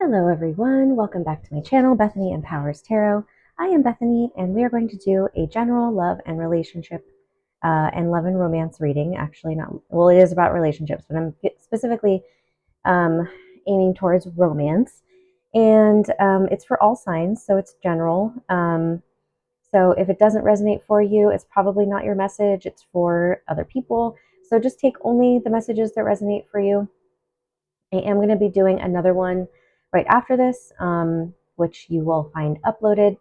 Hello everyone, welcome back to my channel, Bethany Empowers Tarot. I am Bethany and we are going to do a general love and relationship and love and romance reading. Actually not, well it is about relationships, but I'm specifically aiming towards romance. And it's for all signs, so it's general. So if it doesn't resonate for you, it's probably not your message, it's for other people. So just take only the messages that resonate for you. I am going to be doing another one right after this, which you will find uploaded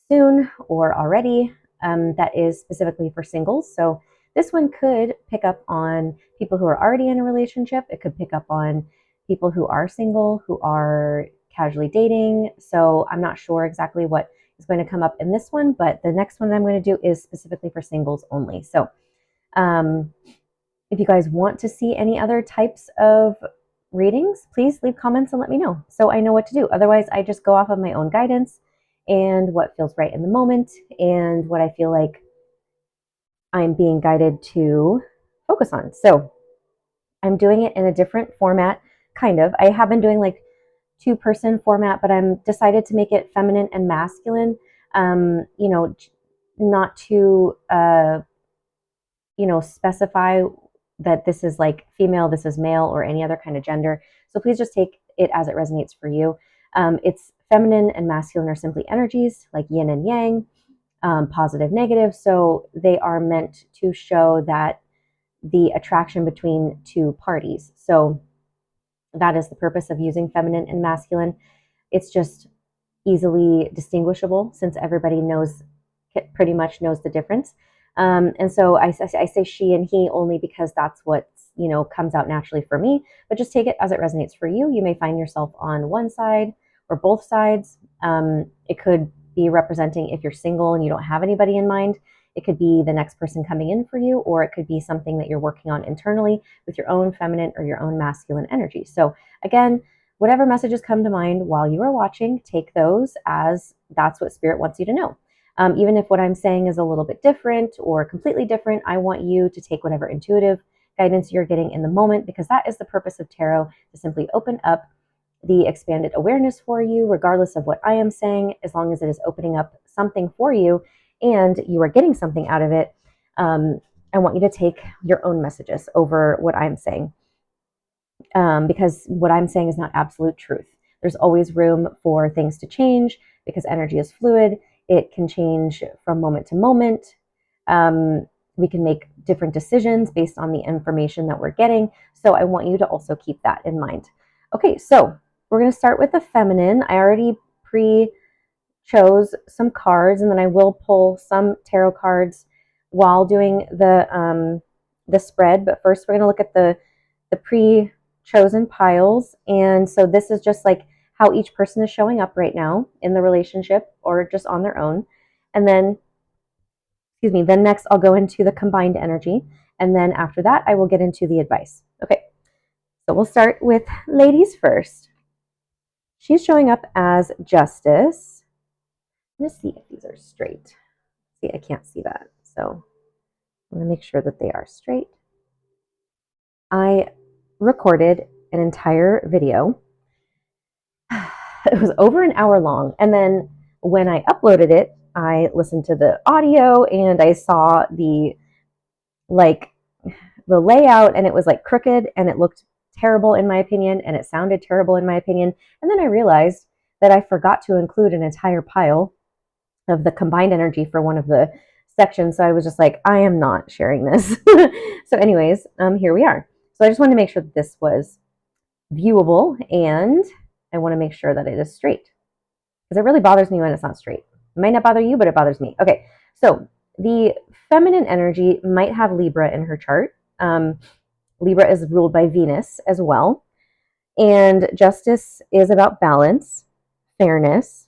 soon or already, that is specifically for singles. So this one could pick up on people who are already in a relationship. It could pick up on people who are single, who are casually dating. So I'm not sure exactly what is going to come up in this one, but the next one that I'm going to do is specifically for singles only. So if you guys want to see any other types of readings, please leave comments and let me know so I know what to do. Otherwise, I just go off of my own guidance and what feels right in the moment and what I feel like I'm being guided to focus on. So I'm doing it in a different format, kind of. I have been doing like two-person format, but I'm decided to make it feminine and masculine. Not to specify that this is like female, this is male, or any other kind of gender. So please just take it as it resonates for you. It's feminine and masculine are simply energies like yin and yang, positive, negative. So they are meant to show that the attraction between two parties. So that is the purpose of using feminine and masculine. It's just easily distinguishable since everybody pretty much knows the difference. And so I say she and he only because that's what comes out naturally for me, but just take it as it resonates for you. You may find yourself on one side or both sides. It could be representing if you're single and you don't have anybody in mind. It could be the next person coming in for you, or it could be something that you're working on internally with your own feminine or your own masculine energy. So again, whatever messages come to mind while you are watching, take those as that's what Spirit wants you to know. Even if what I'm saying is a little bit different or completely different, I want you to take whatever intuitive guidance you're getting in the moment, because that is the purpose of tarot, to simply open up the expanded awareness for you, regardless of what I am saying, as long as it is opening up something for you and you are getting something out of it. I want you to take your own messages over what I'm saying, because what I'm saying is not absolute truth. There's always room for things to change because energy is fluid. It can change from moment to moment. We can make different decisions based on the information that we're getting. So I want you to also keep that in mind. Okay, so we're going to start with the feminine. I already pre-chose some cards, and then I will pull some tarot cards while doing the spread. But first, we're going to look at the pre-chosen piles. And so this is just like how each person is showing up right now in the relationship or just on their own. And then, then next I'll go into the combined energy. And then after that, I will get into the advice. Okay, so we'll start with ladies first. She's showing up as Justice. Let's see if these are straight. See, I can't see that. So I'm going to make sure that they are straight. I recorded an entire video. It was over an hour long. And then when I uploaded it, I listened to the audio and I saw the layout, and it was like crooked and it looked terrible in my opinion, and it sounded terrible in my opinion. And then I realized that I forgot to include an entire pile of the combined energy for one of the sections. So I was just like, I am not sharing this. So anyways, here we are. So I just wanted to make sure that this was viewable, and I want to make sure that it is straight, because it really bothers me when it's not straight. It might not bother you, but it bothers me. Okay, so the feminine energy might have Libra in her chart. Libra is ruled by Venus as well. And Justice is about balance, fairness,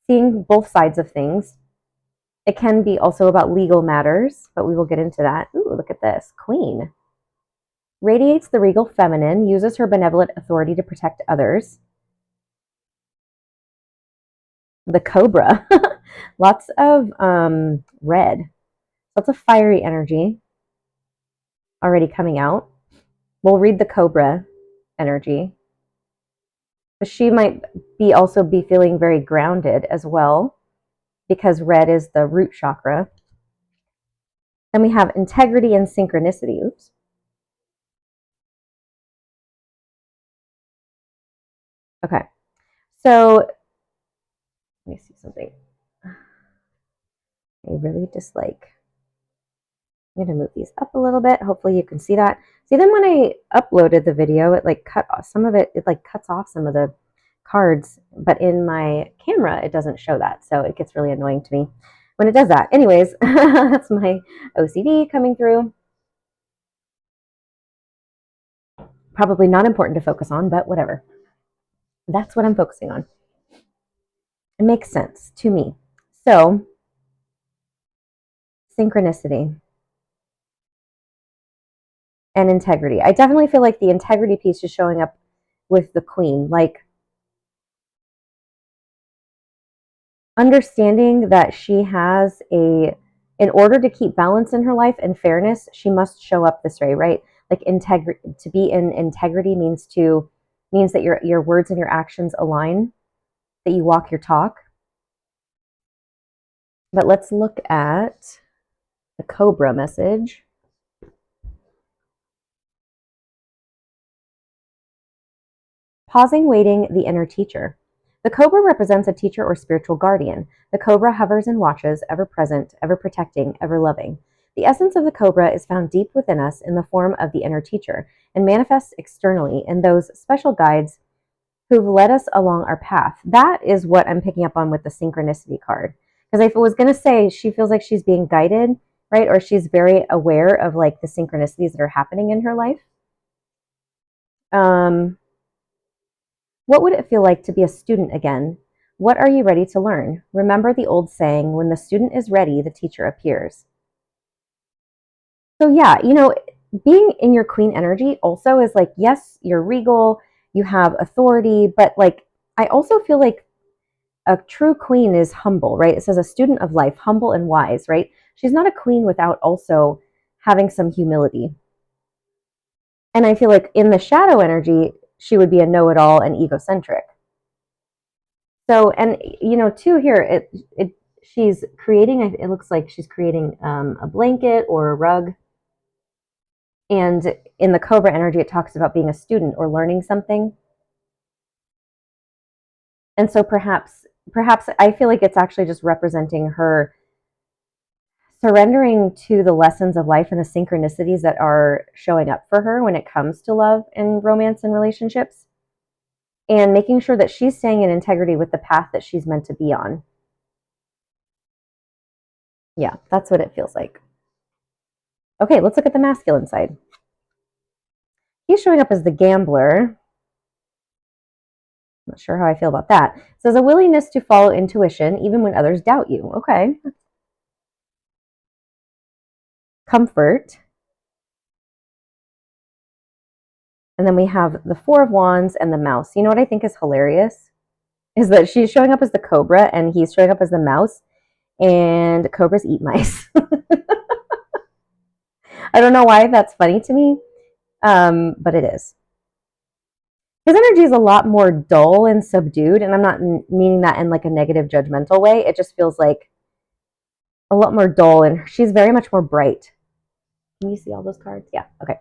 seeing both sides of things. It can be also about legal matters, but we will get into that. Ooh, look at this. Queen. Radiates the regal feminine, uses her benevolent authority to protect others. The Cobra. Lots of red. Lots of fiery energy already coming out. We'll read the Cobra energy. But she might also be feeling very grounded as well, because red is the root chakra. Then we have integrity and synchronicity. Oops. Okay. So let me see something. I really just like, I'm going to move these up a little bit. Hopefully you can see that. See, then when I uploaded the video, it like cut off some of it. It like cuts off some of the cards, but in my camera, it doesn't show that. So it gets really annoying to me when it does that. Anyways, that's my OCD coming through. Probably not important to focus on, but whatever. That's what I'm focusing on. It makes sense to me. So, synchronicity and integrity. I definitely feel like the integrity piece is showing up with the queen, like understanding that she has in order to keep balance in her life and fairness, she must show up this way, right? Like to be in integrity means that your words and your actions align, that you walk your talk. But let's look at the Cobra message. Pausing, waiting, the inner teacher. The cobra represents a teacher or spiritual guardian. The cobra hovers and watches, ever present, ever protecting, ever loving. The essence of the cobra is found deep within us in the form of the inner teacher and manifests externally in those special guides who've led us along our path. That is what I'm picking up on with the synchronicity card. Because if it was going to say she feels like she's being guided, right, or she's very aware of like the synchronicities that are happening in her life, what would it feel like to be a student again? What are you ready to learn? Remember the old saying, when the student is ready, the teacher appears. So yeah, being in your queen energy also is like, yes, you're regal, you have authority, but like, I also feel like a true queen is humble, right? It says a student of life, humble and wise, right? She's not a queen without also having some humility. And I feel like in the shadow energy, she would be a know-it-all and egocentric. So, and too here, she's creating. It looks like she's creating a blanket or a rug. And in the Cobra energy, it talks about being a student or learning something. And so perhaps I feel like it's actually just representing her surrendering to the lessons of life and the synchronicities that are showing up for her when it comes to love and romance and relationships, and making sure that she's staying in integrity with the path that she's meant to be on. Yeah, that's what it feels like. Okay, let's look at the masculine side. He's showing up as the gambler. Not sure how I feel about that. It says a willingness to follow intuition even when others doubt you. Okay. Comfort. And then we have the Four of Wands and the mouse. You know what I think is hilarious? Is that she's showing up as the cobra and he's showing up as the mouse, and cobras eat mice. I don't know why that's funny to me, but it is. His energy is a lot more dull and subdued, and I'm not meaning that in like a negative judgmental way. It just feels like a lot more dull, and she's very much more bright. Can you see all those cards? Yeah, okay.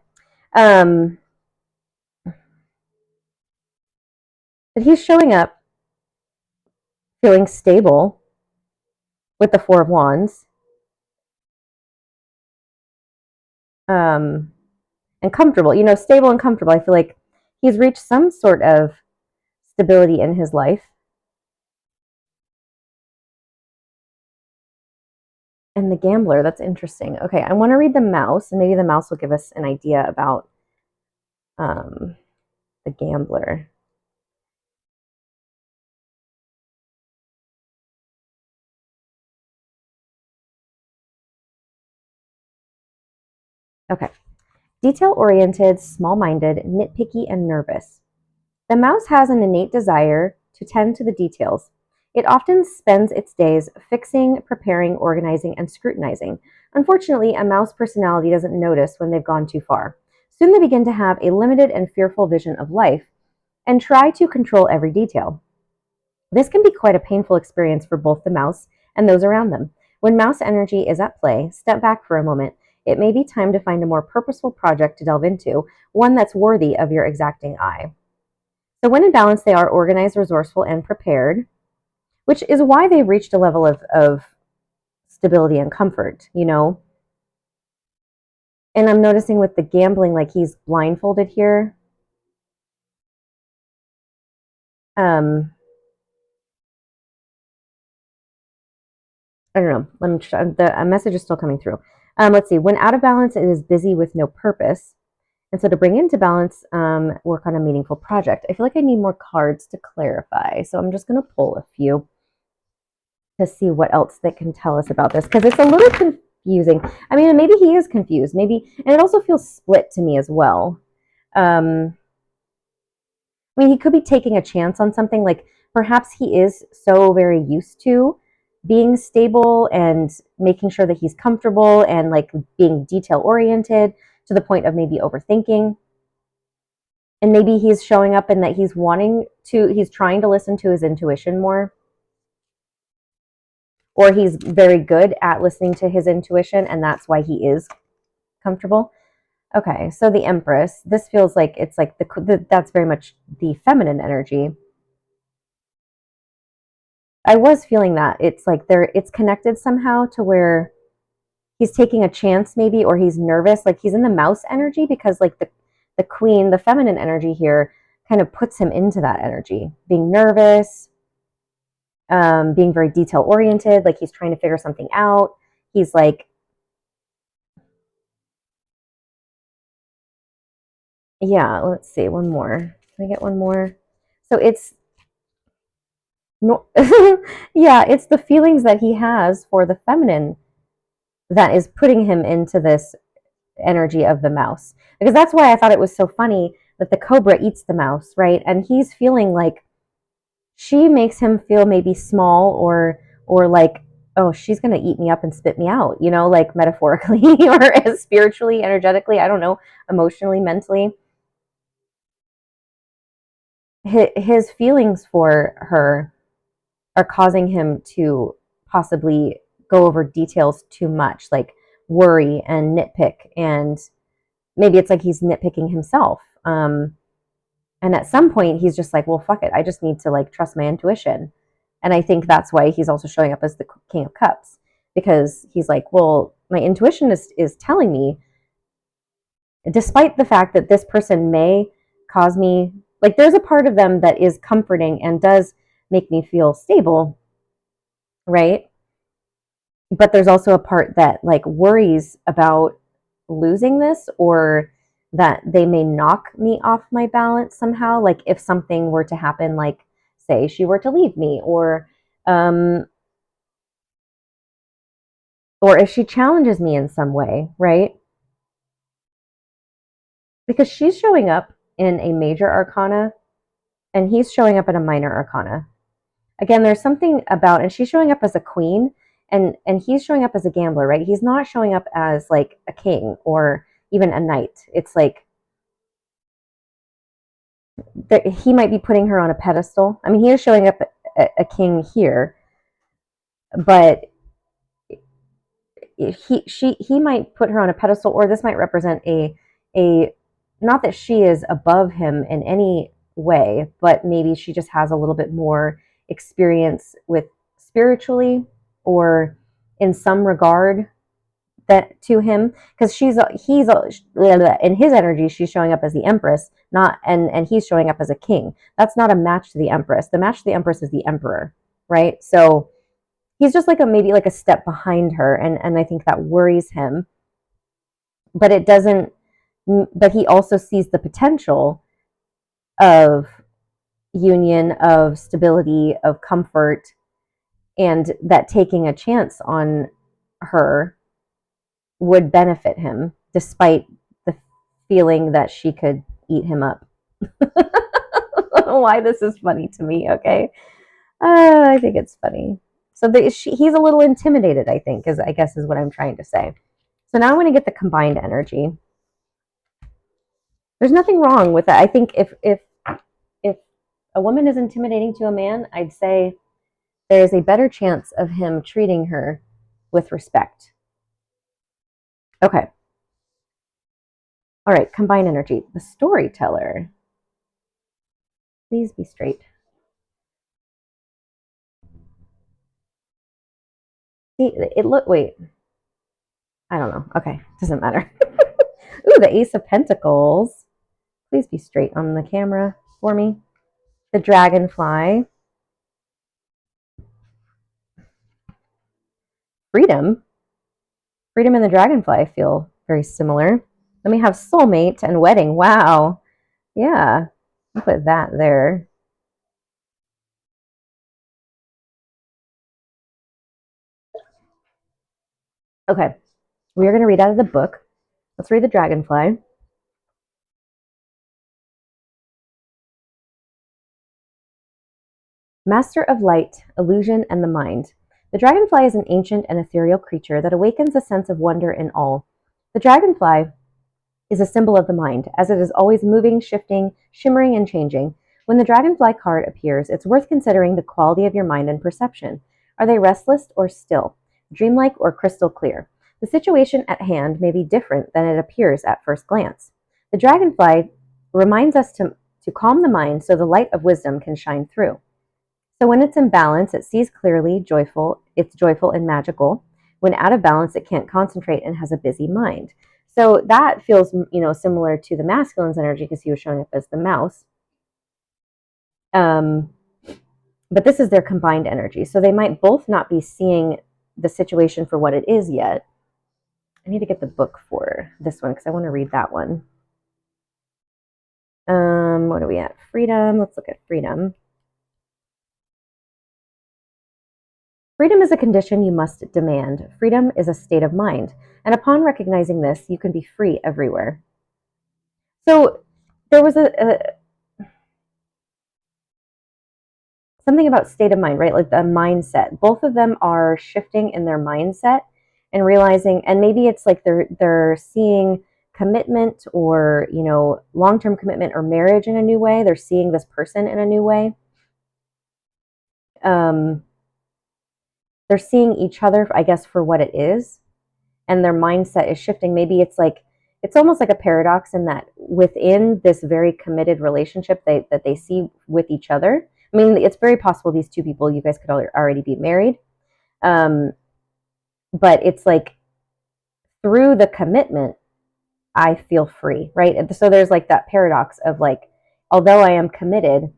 But he's showing up feeling stable with the Four of Wands. And comfortable, stable and comfortable. I feel like he's reached some sort of stability in his life. And the gambler, that's interesting. Okay, I want to read the mouse, and maybe the mouse will give us an idea about the gambler. Okay. Detail-oriented, small-minded, nitpicky, and nervous. The mouse has an innate desire to tend to the details. It often spends its days fixing, preparing, organizing, and scrutinizing. Unfortunately, a mouse personality doesn't notice when they've gone too far. Soon they begin to have a limited and fearful vision of life, and try to control every detail. This can be quite a painful experience for both the mouse and those around them. When mouse energy is at play, step back for a moment. It may be time to find a more purposeful project to delve into, one that's worthy of your exacting eye. So when in balance, they are organized, resourceful, and prepared, which is why they've reached a level of stability and comfort, you know? And I'm noticing with the gambling, like he's blindfolded here. I don't know. Let me try. The message is still coming through. Let's see. When out of balance, it is busy with no purpose. And so to bring into balance, work on a meaningful project. I feel like I need more cards to clarify. So I'm just going to pull a few to see what else they can tell us about this, because it's a little confusing. I mean, maybe he is confused. Maybe, and it also feels split to me as well. I mean, he could be taking a chance on something. Like perhaps he is so very used to being stable and making sure that he's comfortable and like being detail oriented to the point of maybe overthinking. And maybe he's showing up and that he's trying to listen to his intuition more. Or he's very good at listening to his intuition and that's why he is comfortable. Okay, so the Empress, this feels like it's like that's very much the feminine energy. I was feeling that it's like it's connected somehow to where he's taking a chance maybe, or he's nervous, like he's in the mouse energy, because like the queen, the feminine energy here kind of puts him into that energy, being nervous, being very detail oriented, like he's trying to figure something out. He's like, yeah, let's see, one more. Can I get one more? So it's no, yeah, it's the feelings that he has for the feminine that is putting him into this energy of the mouse. Because that's why I thought it was so funny that the cobra eats the mouse, right? And he's feeling like she makes him feel maybe small, or like, oh, she's going to eat me up and spit me out, you know, like metaphorically or spiritually, energetically, I don't know, emotionally, mentally. His feelings for her are causing him to possibly go over details too much, like worry and nitpick. And maybe it's like he's nitpicking himself. And at some point, he's just like, well, fuck it. I just need to like trust my intuition. And I think that's why he's also showing up as the King of Cups, because he's like, well, my intuition is telling me, despite the fact that this person may cause me, like, there's a part of them that is comforting and does make me feel stable, right? But there's also a part that like worries about losing this, or that they may knock me off my balance somehow, like if something were to happen, like say she were to leave me, um or if she challenges me in some way, right? Because she's showing up in a major arcana and he's showing up in a minor arcana. Again, there's something about, and she's showing up as a queen, and he's showing up as a gambler, right? He's not showing up as like a king or even a knight. It's like that he might be putting her on a pedestal. I mean, he is showing up a king here, but he might put her on a pedestal, or this might represent a not that she is above him in any way, but maybe she just has a little bit more experience with spiritually, or in some regard that to him, because he's in his energy, she's showing up as the Empress, not and he's showing up as a king. That's not a match to the Empress. The match to the Empress is the Emperor, right? So he's just like maybe like a step behind her, and I think that worries him. But it doesn't. But he also sees the potential of union, of stability, of comfort, and that taking a chance on her would benefit him, despite the feeling that she could eat him up. I don't know why this is funny to me, okay? I think it's funny. So he's a little intimidated, I think, I guess is what I'm trying to say. So now I'm going to get the combined energy. There's nothing wrong with that. I think if a woman is intimidating to a man, I'd say there is a better chance of him treating her with respect. Okay. All right, combined energy. The storyteller. Please be straight. See, wait. I don't know. Okay, doesn't matter. Ooh, the Ace of Pentacles. Please be straight on the camera for me. The Dragonfly. Freedom. Freedom and the Dragonfly feel very similar. Then we have Soulmate and Wedding. Wow. Yeah, I'll put that there. Okay, we are going to read out of the book. Let's read the Dragonfly. Master of light, illusion, and the mind. The dragonfly is an ancient and ethereal creature that awakens a sense of wonder in all. The dragonfly is a symbol of the mind, as it is always moving, shifting, shimmering, and changing. When the dragonfly card appears, it's worth considering the quality of your mind and perception. Are they restless or still, dreamlike or crystal clear? The situation at hand may be different than it appears at first glance. The dragonfly reminds us to calm the mind so the light of wisdom can shine through. So when it's in balance, it sees clearly, it's joyful and magical. When out of balance, it can't concentrate and has a busy mind. So that feels, similar to the masculine's energy because he was showing up as the mouse. But this is their combined energy. So they might both not be seeing the situation for what it is yet. I need to get the book for this one because I want to read that one. What are we at? Freedom. Let's look at freedom. Freedom is a condition you must demand. Freedom is a state of mind. And upon recognizing this, you can be free everywhere. So there was something about state of mind, right? Like the mindset. Both of them are shifting in their mindset and realizing, and maybe it's like they're seeing commitment or, long-term commitment or marriage in a new way. They're seeing this person in a new way. They're seeing each other, I guess, for what it is, and their mindset is shifting. Maybe it's almost like a paradox in that within this very committed relationship that they see with each other. I mean, it's very possible these two people, you guys could already be married. But it's like through the commitment, I feel free, right? So there's like that paradox of like, although I am committed,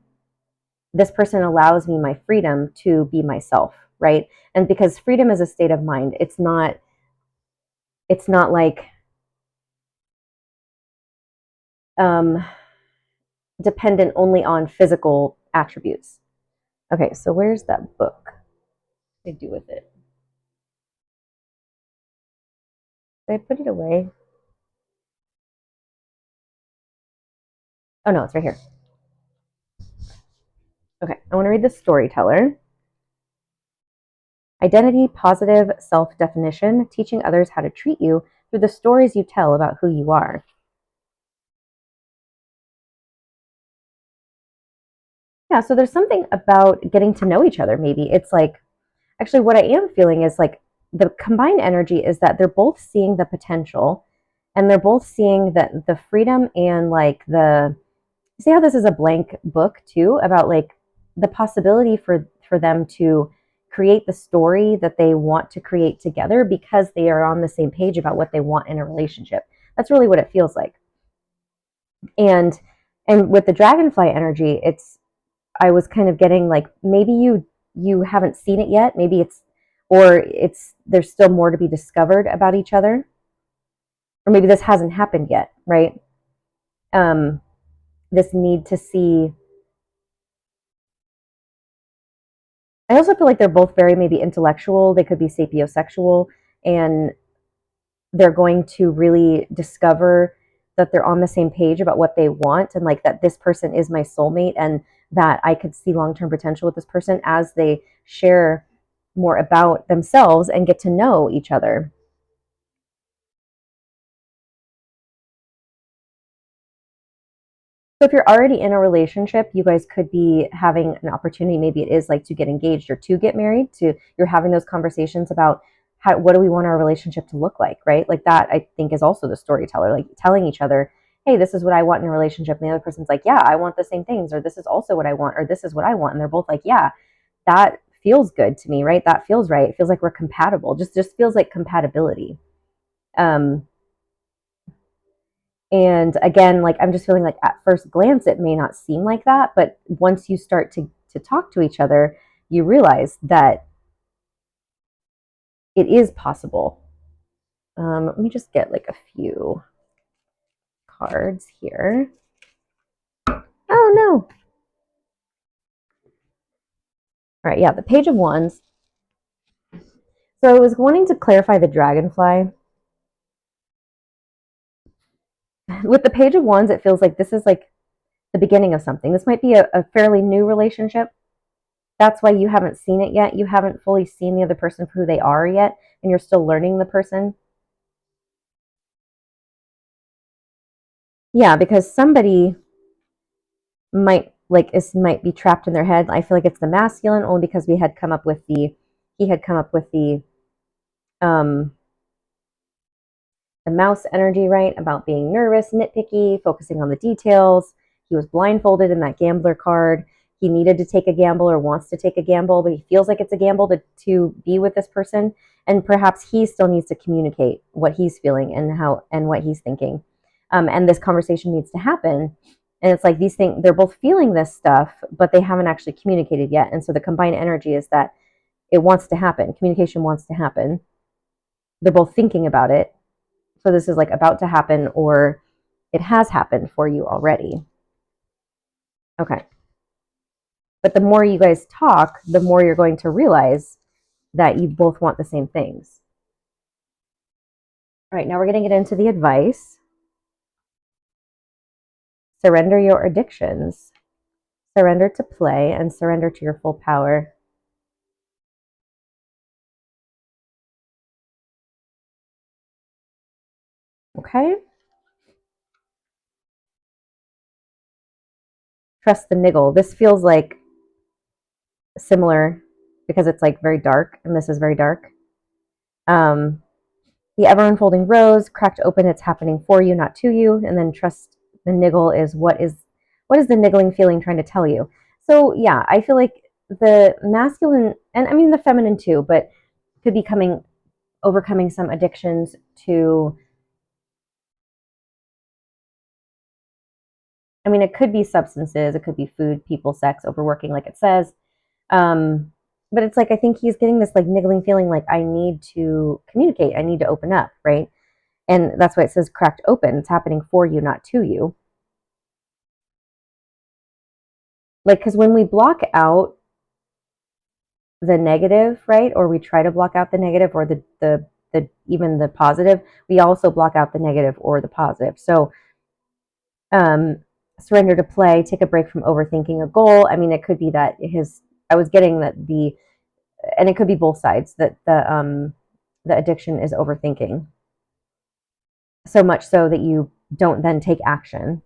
this person allows me my freedom to be myself, right? And because freedom is a state of mind, it's not like dependent only on physical attributes. Okay, so where's that book? What did I do with it? Did I put it away? Oh no, it's right here. Okay, I want to read The Storyteller. Identity, positive self-definition, teaching others how to treat you through the stories you tell about who you are. Yeah, so there's something about getting to know each other, maybe. It's like, actually, what I am feeling is like the combined energy is that they're both seeing the potential and they're both seeing that the freedom and like see how this is a blank book too, about like the possibility for them to create the story that they want to create together because they are on the same page about what they want in a relationship. That's really what it feels like. And with the dragonfly energy, I was kind of getting like, maybe you haven't seen it yet, maybe there's still more to be discovered about each other, or maybe this hasn't happened yet, right? This need to see. I also feel like they're both very maybe intellectual. They could be sapiosexual, and they're going to really discover that they're on the same page about what they want, and like that this person is my soulmate, and that I could see long-term potential with this person as they share more about themselves and get to know each other. So if you're already in a relationship, you guys could be having an opportunity. Maybe it is like to get engaged or to get married. You're having those conversations about what do we want our relationship to look like, right? Like that, I think, is also the storyteller, like telling each other, hey, this is what I want in a relationship. And the other person's like, yeah, I want the same things, or this is also what I want, or this is what I want. And they're both like, yeah, that feels good to me, right? That feels right. It feels like we're compatible. Just feels like compatibility. And again, like I'm just feeling like at first glance, it may not seem like that, but once you start to talk to each other, you realize that it is possible. Let me just get like a few cards here. Oh no. All right, yeah, the Page of Wands. So I was wanting to clarify the dragonfly. With the Page of Wands, it feels like this is like the beginning of something. This might be a fairly new relationship. That's why you haven't seen it yet. You haven't fully seen the other person for who they are yet, and you're still learning the person. Yeah, because somebody might be trapped in their head. I feel like it's the masculine only because he had come up with um the mouse energy, right? About being nervous, nitpicky, focusing on the details. He was blindfolded in that gambler card. He needed to take a gamble or wants to take a gamble, but he feels like it's a gamble to be with this person. And perhaps he still needs to communicate what he's feeling and what he's thinking. And this conversation needs to happen. And it's like these things, they're both feeling this stuff, but they haven't actually communicated yet. And so the combined energy is that it wants to happen. Communication wants to happen. They're both thinking about it. So this is like about to happen, or it has happened for you already. Okay. But the more you guys talk, the more you're going to realize that you both want the same things. All right, now we're going to get into the advice. Surrender your addictions. Surrender to play and surrender to your full power. Okay? Trust the niggle. This feels like similar because it's like very dark, and this is very dark. The ever unfolding rose, cracked open, it's happening for you, not to you. And then trust the niggle is what is the niggling feeling trying to tell you? So yeah, I feel like the masculine, and I mean the feminine too, but could be overcoming some addictions to, I mean, it could be substances, it could be food, people, sex, overworking, like it says. But it's like I think he's getting this like niggling feeling, like I need to communicate, I need to open up, right? And that's why it says cracked open. It's happening for you, not to you. Like, because when we block out the negative, right, or we try to block out the negative or the even the positive, we also block out the negative or the positive. So surrender to play, take a break from overthinking a goal. I mean, it could be that I was getting that and it could be both sides, that the addiction is overthinking so much so that you don't then take action.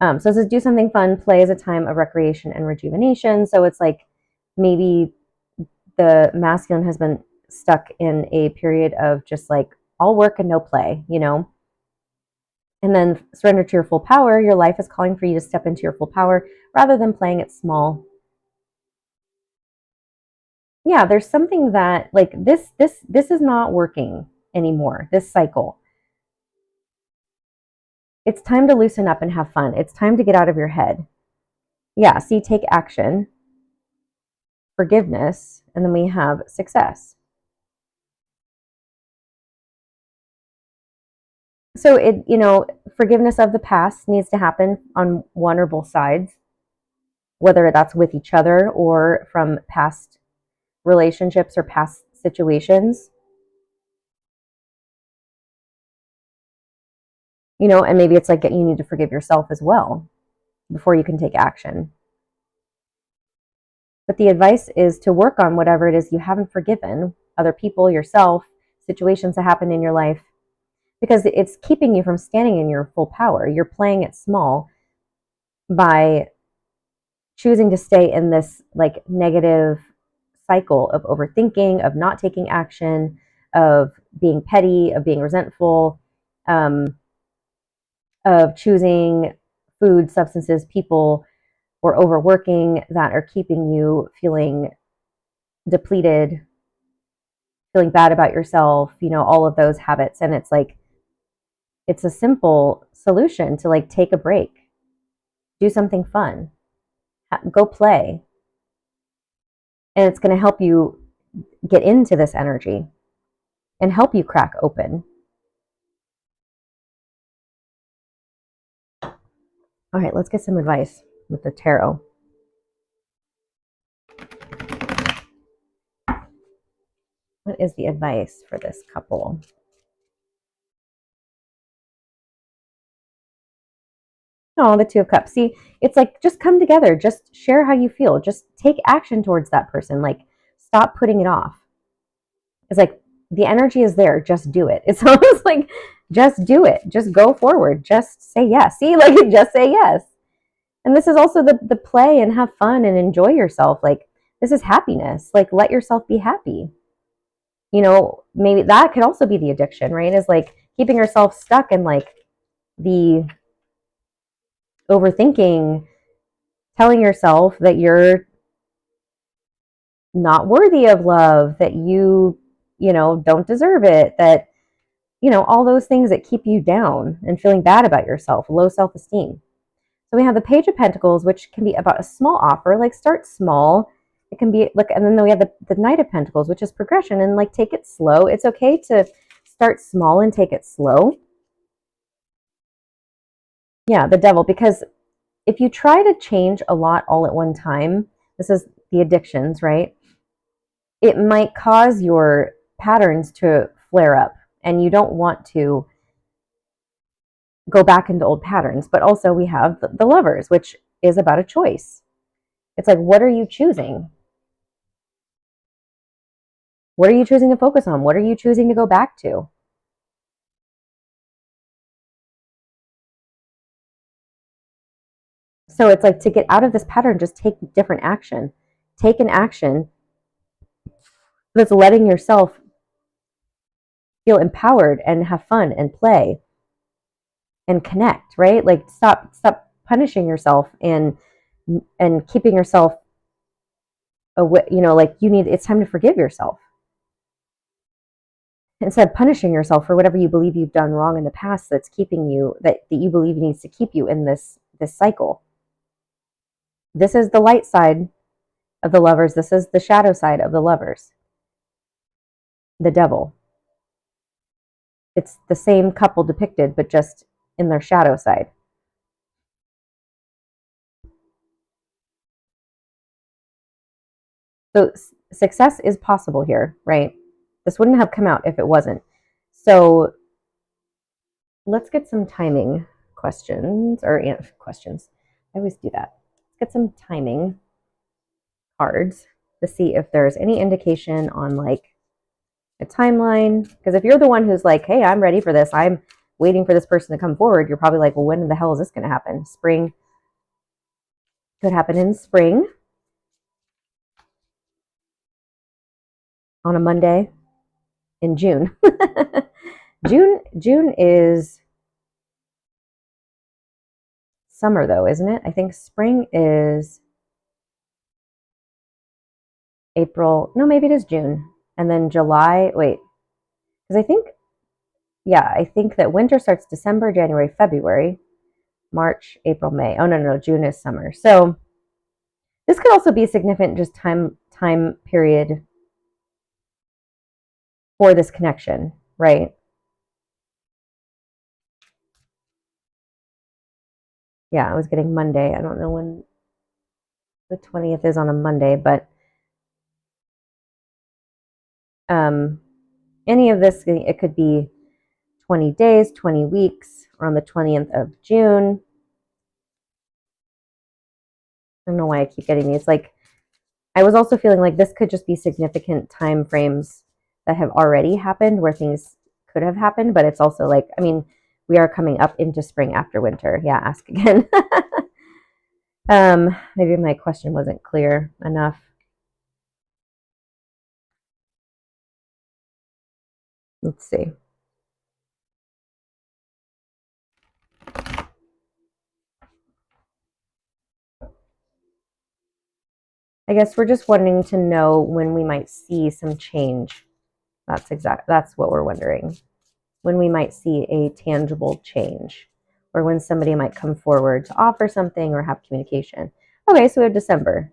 So it says do something fun. Play is a time of recreation and rejuvenation. So it's like maybe the masculine has been stuck in a period of just like all work and no play, you know? And then surrender to your full power. Your life is calling for you to step into your full power rather than playing it small. Yeah, there's something that like this is not working anymore. This cycle. It's time to loosen up and have fun. It's time to get out of your head. Yeah, see, take action, forgiveness, and then we have success. So forgiveness of the past needs to happen on one or both sides, whether that's with each other or from past relationships or past situations. And maybe it's like you need to forgive yourself as well before you can take action. But the advice is to work on whatever it is you haven't forgiven, other people, yourself, situations that happen in your life, because it's keeping you from standing in your full power. You're playing it small. by choosing to stay in this like negative cycle of overthinking, of not taking action, of being petty, of being resentful, of choosing food, substances, people, or overworking that are keeping you feeling depleted, feeling bad about yourself, all of those habits. And it's like, it's a simple solution to like take a break, do something fun, go play. And it's going to help you get into this energy and help you crack open. All right, let's get some advice with the tarot. What is the advice for this couple? Oh, the Two of Cups. See, it's like, just come together. Just share how you feel. Just take action towards that person. Like, stop putting it off. It's like, the energy is there. Just do it. It's almost like, just do it. Just go forward. Just say yes. See, like, just say yes. And this is also the play and have fun and enjoy yourself. Like, this is happiness. Like, let yourself be happy. Maybe that could also be the addiction, right? Is like keeping yourself stuck in like the overthinking, telling yourself that you're not worthy of love, that you don't deserve it, that, all those things that keep you down and feeling bad about yourself, low self-esteem. So we have the Page of Pentacles, which can be about a small offer, like start small. It can be like, and then we have the Knight of Pentacles, which is progression, and like take it slow. It's okay to start small and take it slow. Yeah, the Devil, because if you try to change a lot all at one time, this is the addictions, right? It might cause your patterns to flare up, and you don't want to go back into old patterns. But also we have the Lovers, which is about a choice. It's like, what are you choosing? What are you choosing to focus on? What are you choosing to go back to? So it's like, to get out of this pattern, just take different action. Take an action that's letting yourself feel empowered and have fun and play and connect, right? Like, stop punishing yourself and keeping yourself away, like it's time to forgive yourself. Instead of punishing yourself for whatever you believe you've done wrong in the past that's keeping you, that you believe needs to keep you in this cycle. This is the light side of the Lovers. This is the shadow side of the Lovers. The Devil. It's the same couple depicted, but just in their shadow side. So success is possible here, right? This wouldn't have come out if it wasn't. So let's get some timing questions, or questions. I always do that. Let's get some timing cards to see if there's any indication on like a timeline. Because if you're the one who's like, hey, I'm ready for this, I'm waiting for this person to come forward, you're probably like, well, when the hell is this going to happen? Spring. Could happen in spring, on a Monday, in June. June is summer though, isn't it? I think spring is April. No, maybe it is June. And then July, wait. Because I think that winter starts December, January, February, March, April, May. Oh, no, June is summer. So this could also be a significant just time period for this connection, right? Yeah, I was getting Monday. I don't know when the 20th is on a Monday, but any of this, it could be 20 days, 20 weeks, or on the 20th of June. I don't know why I keep getting these. Like, I was also feeling like this could just be significant time frames that have already happened where things could have happened, but it's also like, I mean, we are coming up into spring after winter. Yeah, ask again. Maybe my question wasn't clear enough. Let's see. I guess we're just wanting to know when we might see some change. That's what we're wondering. When we might see a tangible change, or when somebody might come forward to offer something or have communication. Okay, so we have December.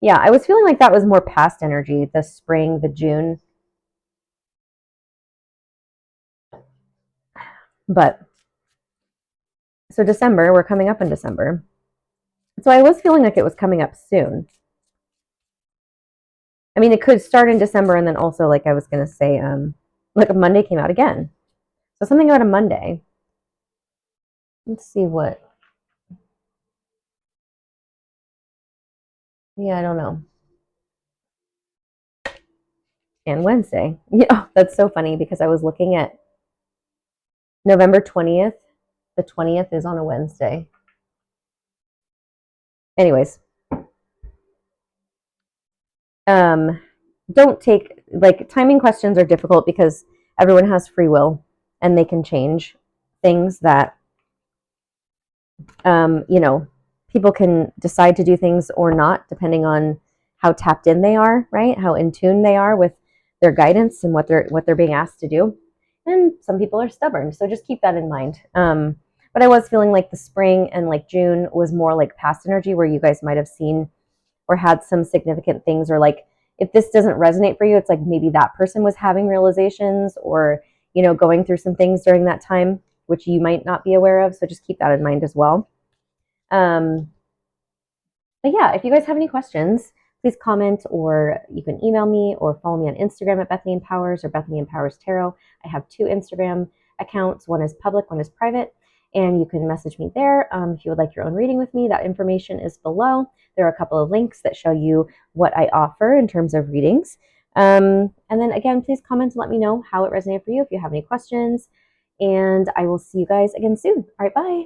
Yeah, I was feeling like that was more past energy, the spring, the June. But so December, we're coming up in December. So I was feeling like it was coming up soon. I mean, it could start in December and then also, like I was going to say, like a Monday came out again. So something about a Monday. Let's see what. Yeah, I don't know. And Wednesday. Yeah, that's so funny because I was looking at November 20th. The 20th is on a Wednesday. Anyways, don't take, like, timing questions are difficult because everyone has free will and they can change things that, you know, people can decide to do things or not depending on how tapped in they are, right? How in tune they are with their guidance and what they're being asked to do. And some people are stubborn, so just keep that in mind. But I was feeling like the spring and like June was more like past energy where you guys might have seen or had some significant things, or like if this doesn't resonate for you, it's like maybe that person was having realizations or, you know, going through some things during that time, which you might not be aware of. So just keep that in mind as well. Um, but yeah, if you guys have any questions, please comment, or you can email me or follow me on Instagram at Bethany Empowers or Bethany Empowers Tarot. I have 2 Instagram accounts. One is public, one is private. And you can message me there if you would like your own reading with me. That information is below. There are a couple of links that show you what I offer in terms of readings. And then again, please comment and let me know how it resonated for you if you have any questions. And I will see you guys again soon. All right, bye.